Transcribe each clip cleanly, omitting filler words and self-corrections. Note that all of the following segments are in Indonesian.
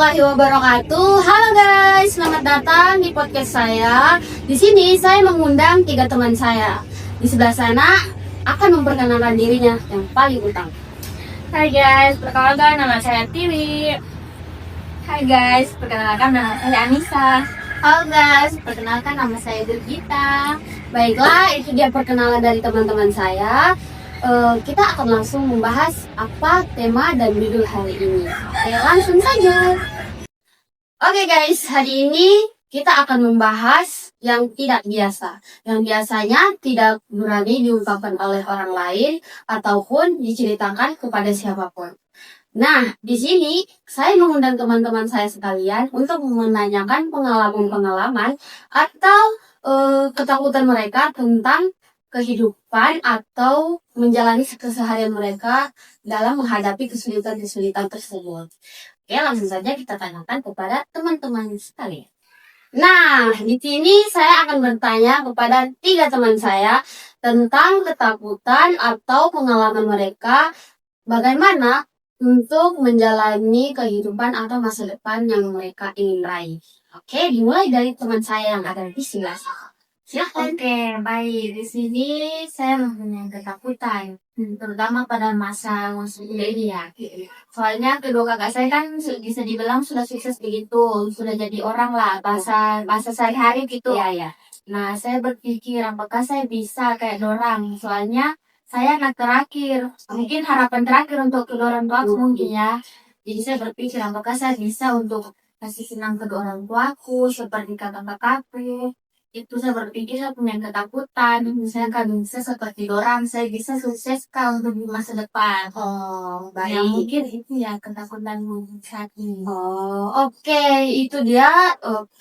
warahmatullahi wabarakatuh. Halo guys, selamat datang di podcast saya. Di sini saya mengundang 3 teman saya. Di sebelah sana akan memperkenalkan dirinya yang paling utama. Hai guys, perkenalkan nama saya Tiwi. Hai guys, perkenalkan nama saya Anissa. Halo guys, perkenalkan nama saya Gurgita. Baiklah, itu dia perkenalan dari teman-teman saya. Kita akan langsung membahas apa tema dan judul hari ini. Oke, langsung saja. Oke guys, hari ini kita akan membahas yang tidak biasa. Yang biasanya tidak berani diungkapkan oleh orang lain ataupun diceritakan kepada siapapun. Nah, di sini saya mengundang teman-teman saya sekalian untuk menanyakan pengalaman-pengalaman atau ketakutan mereka tentang kehidupan atau menjalani keseharian mereka dalam menghadapi kesulitan-kesulitan tersebut. Oke, langsung saja kita tanyakan kepada teman-teman sekalian. Nah, di sini saya akan bertanya kepada 3 teman saya tentang ketakutan atau pengalaman mereka bagaimana untuk menjalani kehidupan atau masa depan yang mereka ingin raih. Oke, dimulai dari teman saya yang ada di sebelah sana. Silahkan. Oke, baik. Di sini saya mempunyai ketakutan, terutama pada masa kuliah ini ya. Soalnya kedua kakak saya kan bisa dibilang sudah sukses begitu, sudah jadi orang lah, bahasa sehari-hari gitu. Iya. Nah, saya berpikir apakah saya bisa kayak dorang, soalnya saya anak terakhir, mungkin harapan terakhir untuk kedua orang tua aku mungkin ya. Jadi saya berpikir apakah saya bisa untuk kasih senang kedua orang tuaku seperti kakak-kakakku. Itu saya berpikir saya punya ketakutan, misalnya kan bisa seperti dorang, saya bisa sukses kah untuk di masa depan. Oh, Ya baik. mungkin itu ya ketakutanmu saat ini. Oh, oke. Itu dia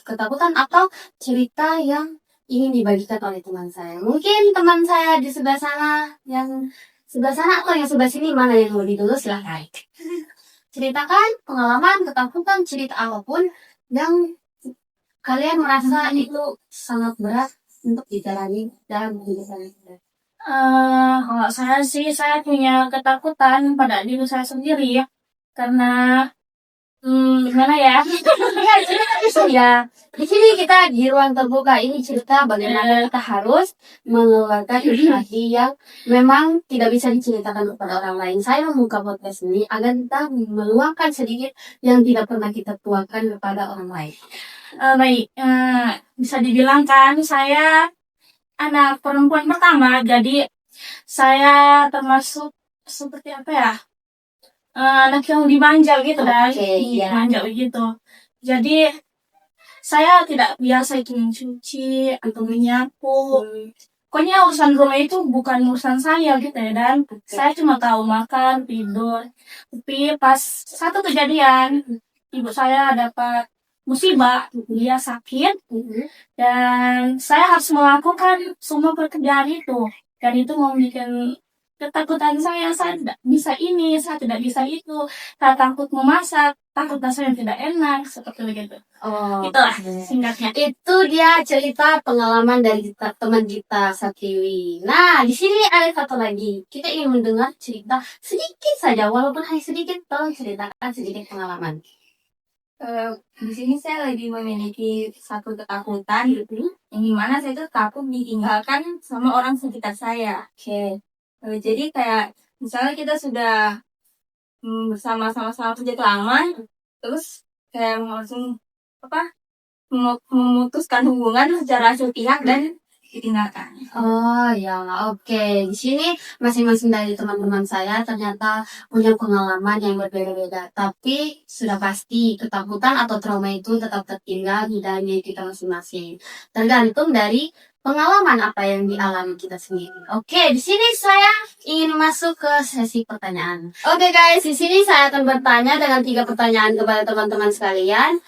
ketakutan atau cerita yang ingin dibagikan oleh teman saya. Mungkin teman saya di sebelah sana, yang sebelah sana atau yang sebelah sini, mana yang lebih dulu, silahkan. Ceritakan pengalaman, ketakutan, cerita apapun yang kalian merasa itu sangat berat untuk dijalani dalam kehidupan kita. Kalau saya sih, saya punya ketakutan pada diri saya sendiri ya. Karena, gimana ya? Ya, di sini kita di ruang terbuka ini cerita bagaimana kita harus mengeluarkan hati yang memang tidak bisa diceritakan kepada orang lain. Saya membuka podcast ini agar kita meluangkan sedikit yang tidak pernah kita tuangkan kepada orang lain. Baik, bisa dibilang kan saya anak perempuan pertama, jadi saya termasuk seperti apa ya? Anak yang dimanja gitu kan, Oke, iya. dimanja begitu. Jadi saya tidak biasa itu mencuci atau menyapu. Pokoknya urusan rumah itu bukan urusan saya gitu ya, dan saya cuma tahu makan, tidur. Tapi pas satu kejadian, ibu saya dapat musibah, dia sakit, dan saya harus melakukan semua pekerjaan itu. Dan itu membuat ketakutan saya tidak bisa ini, saya tidak bisa itu, saya takut memasak, takut rasanya tidak enak, seperti begitu. Oh, Itulah singkatnya. itu dia cerita pengalaman dari teman kita Satriwi. Nah, di sini ada satu lagi. Kita ingin mendengar cerita sedikit saja, walaupun hanya sedikit. Tolong ceritakan sedikit pengalaman. Di sini saya lagi memiliki satu ketakutan, yang dimana saya itu takut ditinggalkan sama orang sekitar saya. Oke. Jadi kayak misalnya kita sudah bersama-sama kerja itu lama, terus kayak langsung memutuskan hubungan secara sepihak dan ditinggalkan. Oh ya, oke. Di sini masing-masing dari teman-teman saya ternyata punya pengalaman yang berbeda-beda. Tapi sudah pasti ketakutan atau trauma itu tetap tertinggal di dalam diri kita masing-masing. Tergantung dari pengalaman apa yang dialami kita sendiri. Oke, di sini saya ingin masuk ke sesi pertanyaan. Oke guys, di sini saya akan bertanya dengan 3 pertanyaan kepada teman-teman sekalian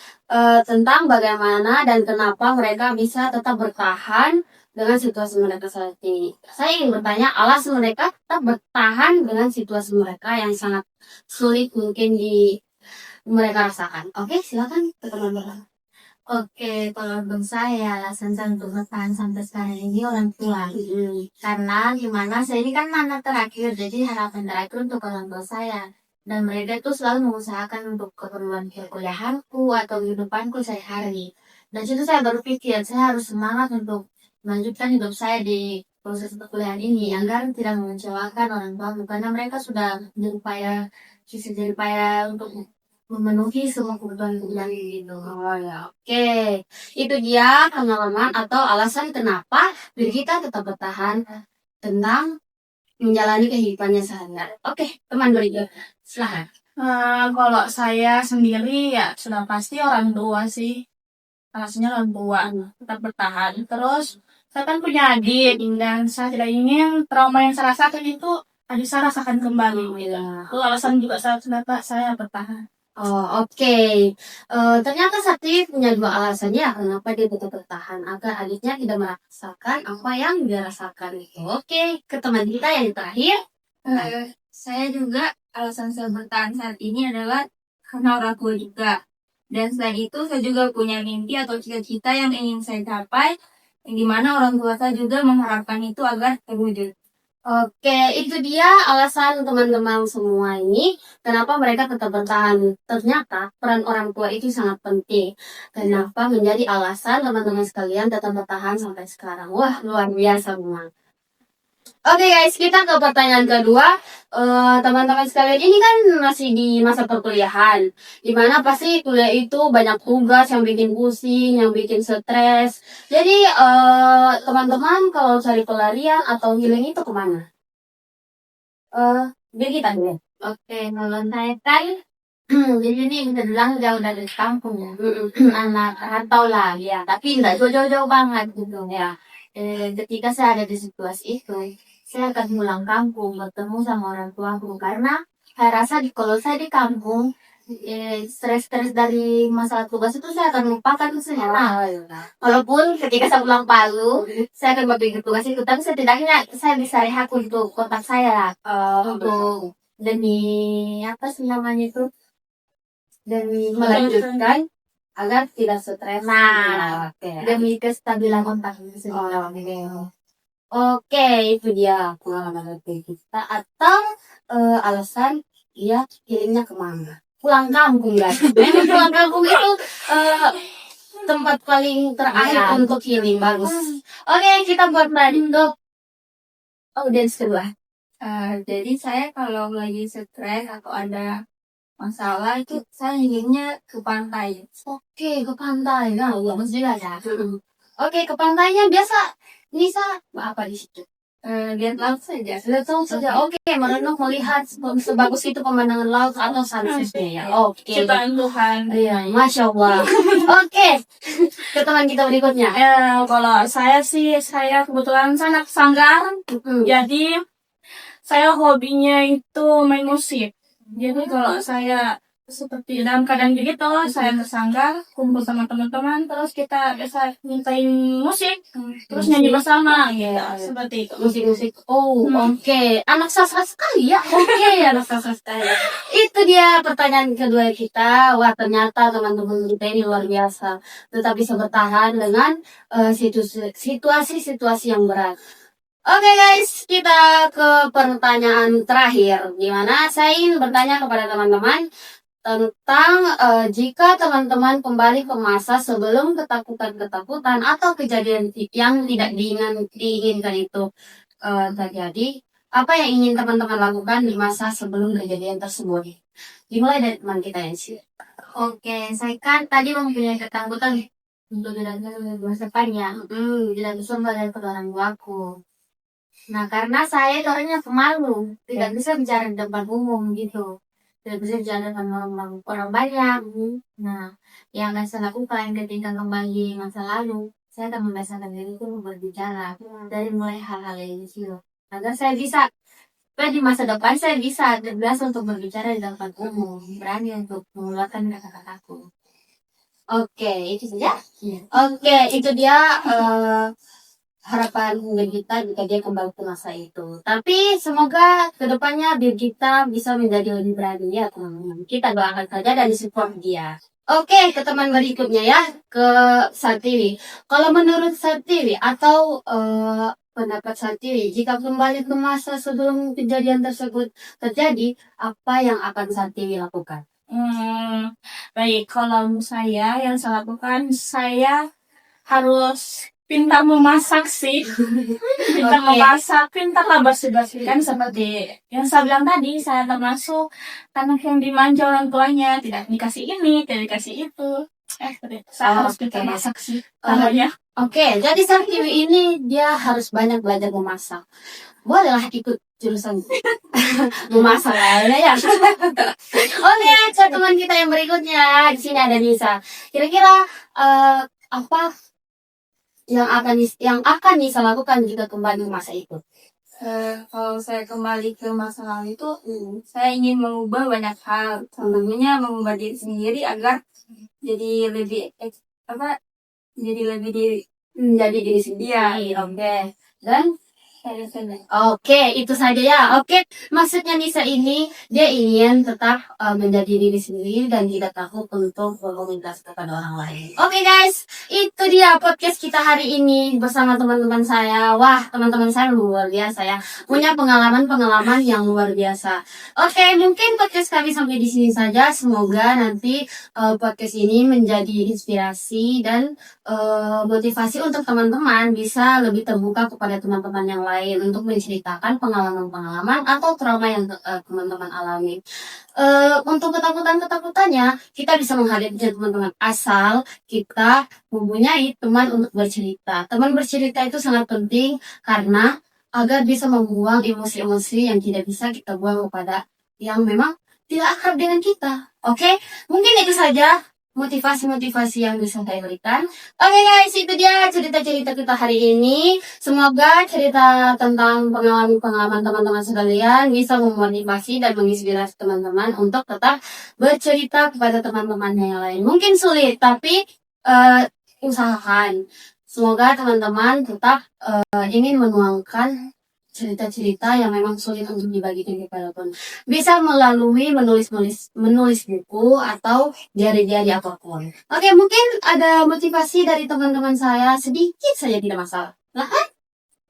tentang bagaimana dan kenapa mereka bisa tetap bertahan dengan situasi mereka saat ini. Saya ingin bertanya alasan mereka tetap bertahan dengan situasi mereka yang sangat sulit mungkin mereka rasakan. Oke, silakan teman-teman. Oke, kalau untuk saya alasan saya untuk bertahan sampai sekarang ini orang tua. Karena gimana saya ini kan anak terakhir, jadi harapan terakhir untuk orang tua saya. dan mereka itu selalu mengusahakan untuk keperluan perkuliahanku atau kehidupanku sehari-hari. Dan situ saya berpikir saya harus semangat untuk melanjutkan hidup saya di proses perkuliahan ini agar tidak mengecewakan orang tuaku karena mereka sudah berupaya untuk memenuhi semua kebutuhan gitu. Oh ya, oke. Itu dia pengalaman atau alasan kenapa Birgita tetap bertahan tentang menjalani kehidupannya sehari-hari. Oke, teman Birgita, silahkan. Kalau saya sendiri ya sudah pasti orang tua sih. Alasannya orang tua tetap bertahan. Terus saya kan punya adik dan saya tidak ingin trauma yang saya rasakan itu adik saya rasakan kembali. Gitu. Itu alasan juga kenapa saya bertahan. Oh, oke. Ternyata Sakti punya dua alasan ya kenapa dia tetap bertahan agar adiknya tidak merasakan apa yang dia rasakan itu. Oke, ke teman kita yang terakhir. Saya juga alasan saya bertahan saat ini adalah karena orang tua juga. Dan selain itu saya juga punya mimpi atau cita-cita yang ingin saya capai, yang dimana orang tua saya juga mengharapkan itu agar terwujud. Oke, itu dia alasan teman-teman semua ini kenapa mereka tetap bertahan. Ternyata peran orang tua itu sangat penting. Kenapa menjadi alasan teman-teman sekalian tetap bertahan sampai sekarang. Wah, luar biasa memang. Oke guys, kita ke pertanyaan kedua. Teman-teman sekalian, ini kan masih di masa perkuliahan, dimana pasti kuliah itu banyak tugas yang bikin pusing, yang bikin stres. Jadi teman-teman kalau cari pelarian atau healing itu kemana? Biar kita deh. Oke, kalau saya kan di sini bisa bilang jauh dari kampung ya. Anak rantau lah ya, tapi nggak jauh-jauh banget gitu ya. Ketika saya ada di situasi itu, saya akan pulang kampung bertemu sama orang tuaku karena saya rasa kalau saya di kampung stres-stres dari masalah tugas itu saya akan lupakan semua. Walaupun ketika saya pulang Palu, saya akan berpikir tugas itu, tapi setidaknya saya bisa rehat untuk kontak saya untuk demi apa sih namanya itu demi melanjutkan agar tidak stres. Nah, demi kestabilan kontak itu. Oke, itu dia pengalaman dari kita atau alasan dia healingnya kemana? Pulang kampung guys. Memang pulang kampung itu tempat paling terakhir untuk healing bagus. Oke, kita buat tadi untuk audiens kedua. Jadi saya kalau lagi stres atau ada masalah itu saya inginnya ke pantai. Oke, ke pantai. Nah, bagus juga ya. Oke, ke pantainya biasa Nisa apa di situ? Lihat laut saja. Lihat laut saja. Oke, merenung melihat sebagus itu pemandangan laut atau sunsetnya ya. Oke. Ciptaan Tuhan. Iya, masya Allah. Oke, ke teman kita berikutnya. Kalau saya sih, saya kebetulan saya anak sanggar. Jadi saya hobinya itu main musik. Jadi kalau saya seperti dalam keadaan begitu, saya ke sanggar, kumpul sama teman-teman, terus kita biasa mintain musik, terus nyanyi bersama, gitu. Seperti itu. Musik-musik. Oh, oke. Anak sastra sekali ya. Oke, anak sastra sekali. Itu dia pertanyaan kedua kita. Wah, ternyata teman-teman kita ini luar biasa. Tetap bisa bertahan dengan situasi-situasi yang berat. Oke guys, kita ke pertanyaan terakhir. Dimana saya ingin bertanya kepada teman-teman tentang jika teman-teman kembali ke masa sebelum ketakutan-ketakutan atau kejadian yang tidak diinginkan itu terjadi, apa yang ingin teman-teman lakukan di masa sebelum kejadian tersebut? Dimulai dari teman kita yang sih. Oke, saya kan tadi mempunyai ketakutan untuk tidak ke masa depan ya. Tidak bisa melihat ke orang tuaku. Nah, karena saya itu orangnya pemalu, tidak bisa bicara di depan umum gitu. Tidak bisa bicara sama orang banyak. Nah, yang akan saya lakukan ketika kembali masa lalu, saya akan membiasakan diri itu berbicara dari mulai hal-hal yang kecil. Agar saya bisa, di masa depan saya bisa terbiasa untuk berbicara di depan umum, berani untuk mengeluarkan kata-kataku. Oke, itu saja. Oke, itu dia harapan Birgita jika dia kembali ke masa itu. Tapi semoga kedepannya Birgita bisa menjadi lebih berani ya teman-teman. Kita doakan saja dan support dia. Oke, ke teman berikutnya ya, ke Sartiwi. Kalau menurut Sartiwi atau pendapat Santiwi, jika kembali ke masa sebelum kejadian tersebut terjadi, apa yang akan Santiwi lakukan? Baik, kalau yang saya lakukan, saya harus pintar memasak sih. Pintar Oke. memasak, pintarlah bersih-bersih. Kan seperti yang saya bilang tadi, saya termasuk anak yang dimanja orang tuanya, tidak dikasih ini, tidak dikasih itu. Seperti itu. Saya harus pintar Oke. masak sih. Namanya. Oke, jadi Santiwi ini dia harus banyak belajar memasak. Bolehlah ikut jurusan memasak ya. Oke, ke teman kita yang berikutnya. Di sini ada Nisa. Kira-kira apa yang akan Nisa lakukan jika kembali ke masa itu? Kalau saya kembali ke masa lalu itu, saya ingin mengubah banyak hal. Contohnya mengubah diri sendiri agar jadi lebih Jadi diri sendiri. Iya. Oke. Dan saya senang. Oke, itu saja ya. Oke, maksudnya Nisa ini dia ingin tetap menjadi diri sendiri dan tidak takut untuk berkomunikasi kepada orang lain. Oke guys, itu dia podcast kita hari ini bersama teman-teman saya. Wah, teman-teman saya luar biasa ya. Punya pengalaman-pengalaman yang luar biasa. Oke, mungkin podcast kami sampai di sini saja. Semoga nanti podcast ini menjadi inspirasi dan motivasi untuk teman-teman bisa lebih terbuka kepada teman-teman yang lain untuk menceritakan pengalaman-pengalaman atau trauma yang teman-teman alami. Untuk ketakutan-ketakutannya kita bisa menghadapinya teman-teman, asal kita mempunyai teman untuk bercerita. Teman bercerita itu sangat penting karena agar bisa membuang emosi-emosi yang tidak bisa kita buang kepada yang memang tidak akrab dengan kita. Oke, mungkin itu saja motivasi-motivasi yang bisa saya berikan. Oke guys, itu dia cerita-cerita kita hari ini. Semoga cerita tentang pengalaman-pengalaman teman-teman sekalian bisa memotivasi dan menginspirasi teman-teman untuk tetap bercerita kepada teman-teman yang lain. Mungkin sulit, tapi usahakan. Semoga teman-teman tetap ingin menuangkan cerita-cerita yang memang sulit untuk dibagikan kepada pun bisa melalui menulis buku atau diary-diary apapun. Oke, mungkin ada motivasi dari teman-teman saya sedikit saja, tidak masalah.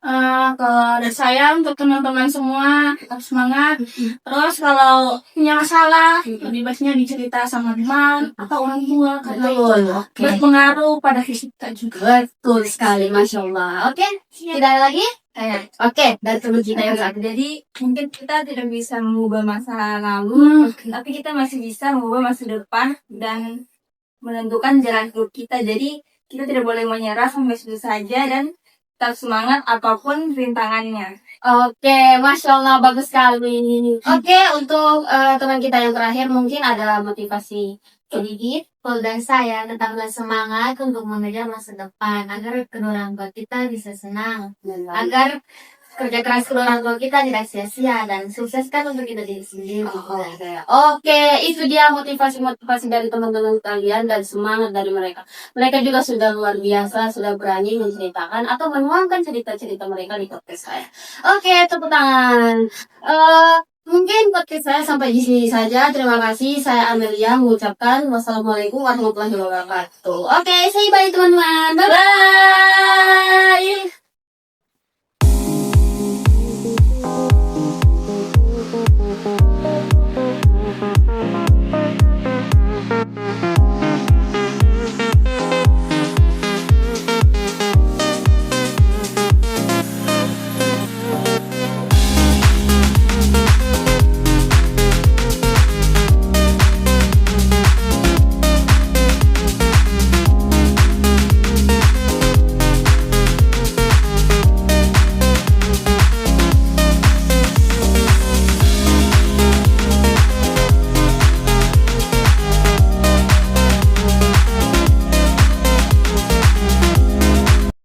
Kalau dari saya untuk teman-teman semua tetap semangat. Terus kalau punya masalah, lebih baiknya dicerita sama teman atau orang tua karena itu Betul, oke. berpengaruh pada fisik kita juga. Betul sekali, Masya Allah. Oke, tidak ada lagi? Oke, dari teman kita yang satu. Jadi mungkin kita tidak bisa mengubah masa lalu, tapi kita masih bisa mengubah masa depan dan menentukan jalan hidup kita. Jadi kita tidak boleh menyerah sampai situ saja dan tetap semangat apapun rintangannya. Oke, Masya Allah, bagus sekali. Oke, untuk teman kita yang terakhir mungkin ada motivasi sedikit. Dan saya tetaplah semangat untuk mengejar masa depan agar kedua orang tua kita bisa senang, agar kerja keras kedua orang tua kita tidak sia-sia dan sukseskan untuk kita diri sendiri. Oke, itu dia motivasi-motivasi dari teman-teman kalian dan semangat dari mereka. Mereka juga sudah luar biasa, sudah berani menceritakan atau menuangkan cerita-cerita mereka di podcast saya. Oke, tepuk tangan. Mungkin podcast saya sampai di sini saja. Terima kasih. Saya Amelia mengucapkan wassalamualaikum warahmatullahi wabarakatuh. Oke, say bye teman-teman. Bye-bye.